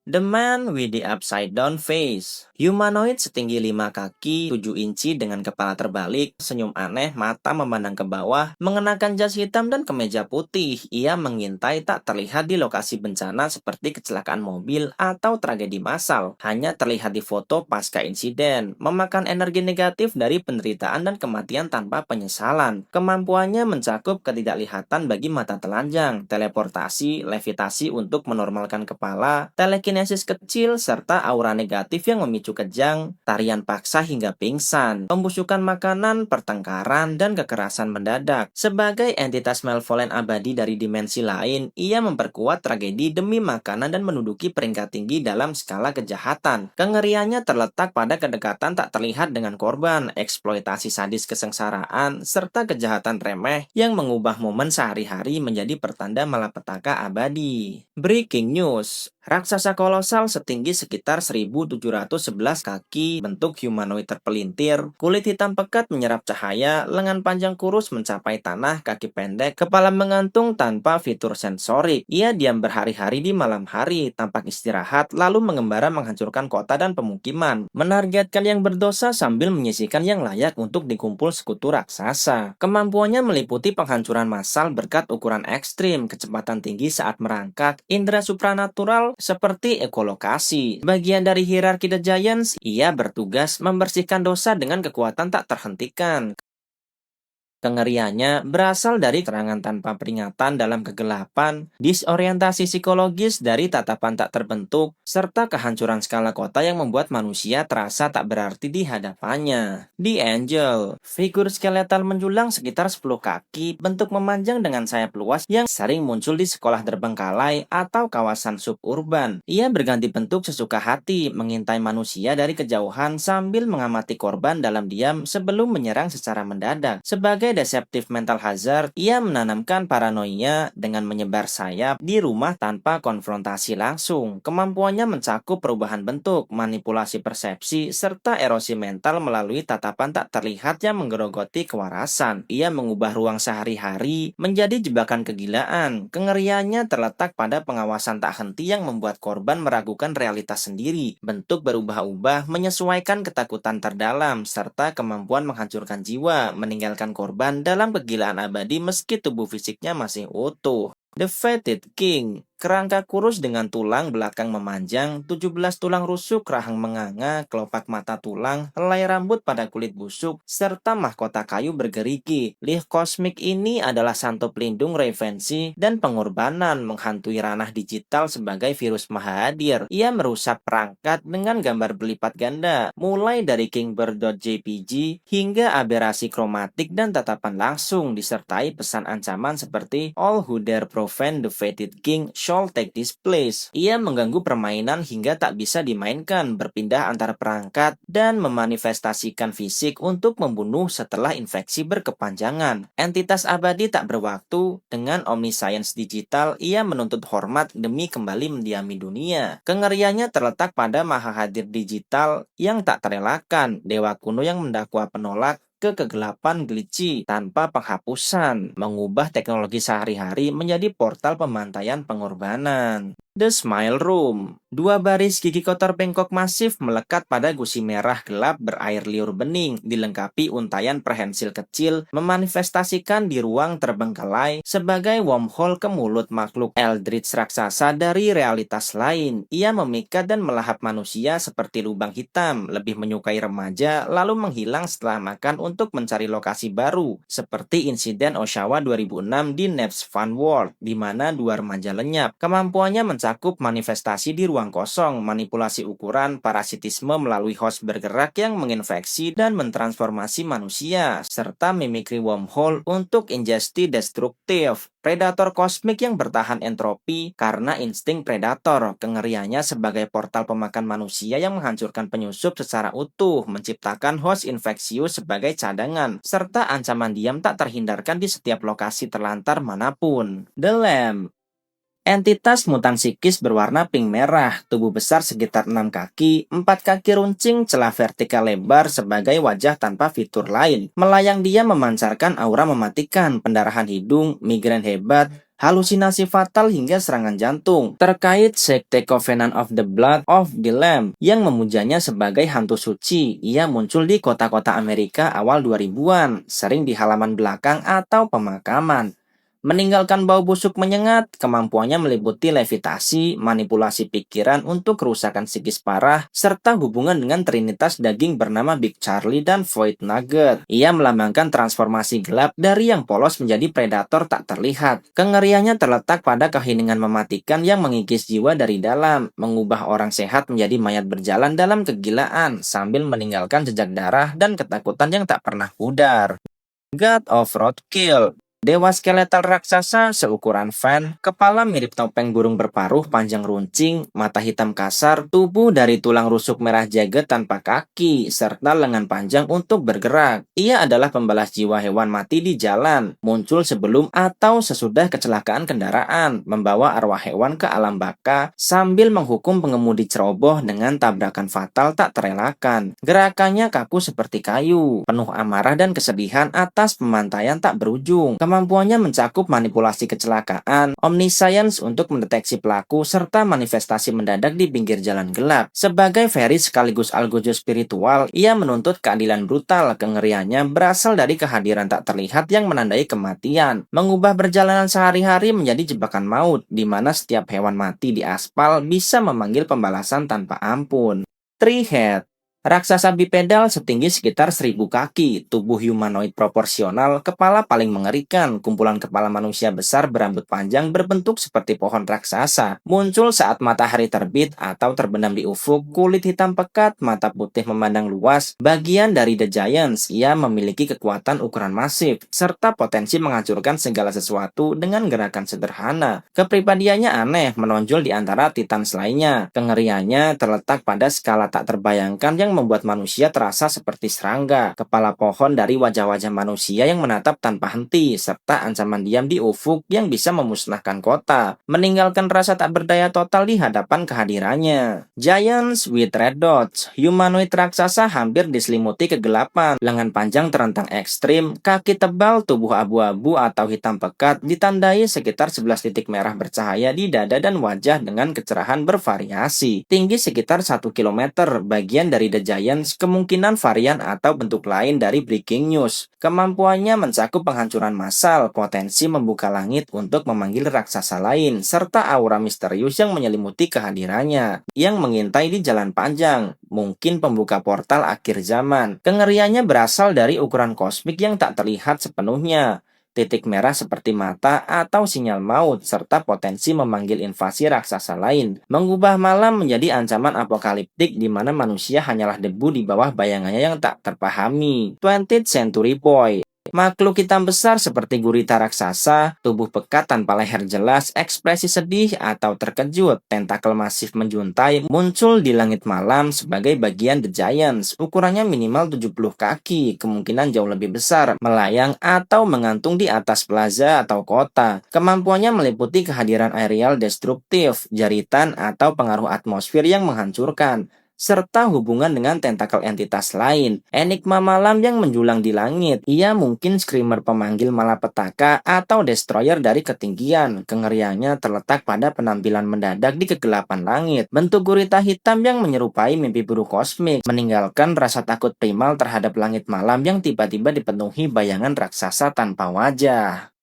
The Man with the Upside Down Face. Humanoid setinggi 5 kaki, 7 inci dengan kepala terbalik, senyum aneh, mata memandang ke bawah, mengenakan jas hitam dan kemeja putih. Ia mengintai tak terlihat di lokasi bencana seperti kecelakaan mobil atau tragedi massal. Hanya terlihat di foto pasca insiden, memakan energi negatif dari penderitaan dan kematian tanpa penyesalan. Kemampuannya mencakup ketidaklihatan bagi mata telanjang, teleportasi, levitasi untuk menormalkan kepala, telekinesis kecil, serta aura negatif yang memicu kejang, tarian paksa hingga pingsan, pembusukan makanan, pertengkaran, dan kekerasan mendadak. Sebagai entitas malevolent abadi dari dimensi lain, ia memperkuat tragedi demi makanan dan menduduki peringkat tinggi dalam skala kejahatan. Kengeriannya terletak pada kedekatan tak terlihat dengan korban, eksploitasi sadis kesengsaraan, serta kejahatan remeh yang mengubah momen sehari-hari menjadi pertanda malapetaka abadi. Breaking news. Raksasa kolosal setinggi sekitar 1711 kaki, bentuk humanoid terpelintir, kulit hitam pekat menyerap cahaya, lengan panjang kurus mencapai tanah, kaki pendek, kepala mengantung tanpa fitur sensorik. Ia diam berhari-hari di malam hari, tampak istirahat, lalu mengembara menghancurkan kota dan pemukiman, menargetkan yang berdosa sambil menyisihkan yang layak untuk dikumpul sekutu raksasa. Kemampuannya meliputi penghancuran massal berkat ukuran ekstrim, kecepatan tinggi saat merangkak, indera supranatural, seperti ekolokasi. Bagian dari hierarki The Giants, ia bertugas membersihkan dosa dengan kekuatan tak terhentikan. Kengeriannya berasal dari serangan tanpa peringatan dalam kegelapan, disorientasi psikologis dari tatapan tak terbentuk, serta kehancuran skala kota yang membuat manusia terasa tak berarti di hadapannya. The Angel, figur skeletal menjulang sekitar 10 kaki, bentuk memanjang dengan sayap luas yang sering muncul di sekolah terbengkalai atau kawasan suburban. Ia berganti bentuk sesuka hati, mengintai manusia dari kejauhan sambil mengamati korban dalam diam sebelum menyerang secara mendadak. Sebagai deceptive mental hazard, ia menanamkan paranoia dengan menyebar sayap di rumah tanpa konfrontasi langsung. Kemampuannya mencakup perubahan bentuk, manipulasi persepsi, serta erosi mental melalui tatapan tak terlihat yang menggerogoti kewarasan. Ia mengubah ruang sehari-hari menjadi jebakan kegilaan. Kengeriannya terletak pada pengawasan tak henti yang membuat korban meragukan realitas sendiri. Bentuk berubah-ubah menyesuaikan ketakutan terdalam, serta kemampuan menghancurkan jiwa, meninggalkan korban dalam kegilaan abadi meski tubuh fisiknya masih utuh. The Fated King, kerangka kurus dengan tulang belakang memanjang, 17 tulang rusuk, rahang menganga, kelopak mata tulang, helai rambut pada kulit busuk, serta mahkota kayu bergerigi. Lih kosmik ini adalah santo pelindung revensi dan pengorbanan, menghantui ranah digital sebagai virus maha hadir. Ia merusak perangkat dengan gambar berlipat ganda, mulai dari kingbird.jpg hingga aberasi kromatik dan tatapan langsung, disertai pesan ancaman seperti All who dare profane the fated king shall take this place. Ia mengganggu permainan hingga tak bisa dimainkan, berpindah antar perangkat, dan memanifestasikan fisik untuk membunuh setelah infeksi berkepanjangan. Entitas abadi tak berwaktu, dengan omniscience digital, ia menuntut hormat demi kembali mendiami dunia. Kengeriannya terletak pada maha hadir digital yang tak terelakkan, dewa kuno yang mendakwa penolak ke kegelapan glitchy tanpa penghapusan, mengubah teknologi sehari-hari menjadi portal pemantaian pengorbanan. The Smile Room, dua baris gigi kotor bengkok masif melekat pada gusi merah gelap berair liur bening, dilengkapi untayan perhensil kecil, memanifestasikan di ruang terbengkalai sebagai wormhole ke mulut makhluk eldritch raksasa dari realitas lain. Ia memikat dan melahap manusia seperti lubang hitam, lebih menyukai remaja, lalu menghilang setelah makan untuk mencari lokasi baru, seperti insiden Oshawa 2006 di Neps Fun World, di mana dua remaja lenyap. Kemampuannya mencakup manifestasi di ruang kosong, manipulasi ukuran, parasitisme melalui host bergerak yang menginfeksi dan mentransformasi manusia, serta mimikri wormhole untuk ingesti destruktif. Predator kosmik yang bertahan entropi karena insting predator. Kengeriannya sebagai portal pemakan manusia yang menghancurkan penyusup secara utuh, menciptakan host infeksius sebagai cadangan, serta ancaman diam tak terhindarkan di setiap lokasi terlantar manapun. The Lamb, entitas mutan psikis berwarna pink merah, tubuh besar sekitar 6 kaki, 4 kaki runcing, celah vertikal lebar sebagai wajah tanpa fitur lain. Melayang dia memancarkan aura mematikan, pendarahan hidung, migrain hebat, halusinasi fatal hingga serangan jantung. Terkait sekte Covenant of the Blood of the Lamb yang memujanya sebagai hantu suci, ia muncul di kota-kota Amerika awal 2000-an, sering di halaman belakang atau pemakaman. Meninggalkan bau busuk menyengat, kemampuannya meliputi levitasi, manipulasi pikiran untuk kerusakan psikis parah, serta hubungan dengan trinitas daging bernama Big Charlie dan Void Nugget. Ia melambangkan transformasi gelap dari yang polos menjadi predator tak terlihat. Kengeriannya terletak pada keheningan mematikan yang mengikis jiwa dari dalam, mengubah orang sehat menjadi mayat berjalan dalam kegilaan, sambil meninggalkan jejak darah dan ketakutan yang tak pernah pudar. God of Roadkill, dewa skeletal raksasa seukuran fan, kepala mirip topeng burung berparuh panjang runcing, mata hitam kasar, tubuh dari tulang rusuk merah jagged tanpa kaki, serta lengan panjang untuk bergerak. Ia adalah pembalas jiwa hewan mati di jalan, muncul sebelum atau sesudah kecelakaan kendaraan, membawa arwah hewan ke alam baka, sambil menghukum pengemudi ceroboh dengan tabrakan fatal tak terelakkan. Gerakannya kaku seperti kayu, penuh amarah dan kesedihan atas pemantaian tak berujung. Kemampuannya mencakup manipulasi kecelakaan, omniscience untuk mendeteksi pelaku, serta manifestasi mendadak di pinggir jalan gelap. Sebagai Fairy sekaligus algojo spiritual, ia menuntut keadilan brutal. Kengeriannya berasal dari kehadiran tak terlihat yang menandai kematian, mengubah perjalanan sehari-hari menjadi jebakan maut, di mana setiap hewan mati di aspal bisa memanggil pembalasan tanpa ampun. Three Head, raksasa bipedal setinggi sekitar 1000 kaki, tubuh humanoid proporsional, kepala paling mengerikan, kumpulan kepala manusia besar berambut panjang berbentuk seperti pohon raksasa. Muncul saat matahari terbit atau terbenam di ufuk, kulit hitam pekat, mata putih memandang luas. Bagian dari The Giants, ia memiliki kekuatan ukuran masif, serta potensi menghancurkan segala sesuatu dengan gerakan sederhana. Kepribadiannya aneh, menonjol di antara Titans lainnya. Kengeriannya terletak pada skala tak terbayangkan yang membuat manusia terasa seperti serangga, kepala pohon dari wajah-wajah manusia yang menatap tanpa henti, serta ancaman diam di ufuk yang bisa memusnahkan kota, meninggalkan rasa tak berdaya total di hadapan kehadirannya. Giants with Red Dots, humanoid raksasa hampir diselimuti kegelapan, lengan panjang terentang ekstrim, kaki tebal, tubuh abu-abu atau hitam pekat, ditandai sekitar 11 titik merah bercahaya di dada dan wajah dengan kecerahan bervariasi. Tinggi sekitar 1 km, bagian dari The Giants, kemungkinan varian atau bentuk lain dari Breaking News. Kemampuannya mencakup penghancuran massal, potensi membuka langit untuk memanggil raksasa lain, serta aura misterius yang menyelimuti kehadirannya, yang mengintai di jalan panjang, mungkin pembuka portal akhir zaman. Kengeriannya berasal dari ukuran kosmik yang tak terlihat sepenuhnya, titik merah seperti mata atau sinyal maut, serta potensi memanggil invasi raksasa lain, mengubah malam menjadi ancaman apokaliptik di mana manusia hanyalah debu di bawah bayangannya yang tak terpahami. 20th Century Boy, makhluk hitam besar seperti gurita raksasa, tubuh pekat tanpa leher jelas, ekspresi sedih atau terkejut, tentakel masif menjuntai, muncul di langit malam sebagai bagian The Giants. Ukurannya minimal 70 kaki, kemungkinan jauh lebih besar, melayang atau mengantung di atas plaza atau kota. Kemampuannya meliputi kehadiran aerial destruktif, jaritan atau pengaruh atmosfer yang menghancurkan, serta hubungan dengan tentakel entitas lain. Enigma malam yang menjulang di langit. Ia mungkin screamer pemanggil malapetaka atau destroyer dari ketinggian. Kengeriannya terletak pada penampilan mendadak di kegelapan langit. Bentuk gurita hitam yang menyerupai mimpi buruk kosmik, meninggalkan rasa takut primal terhadap langit malam yang tiba-tiba dipenuhi bayangan raksasa tanpa wajah.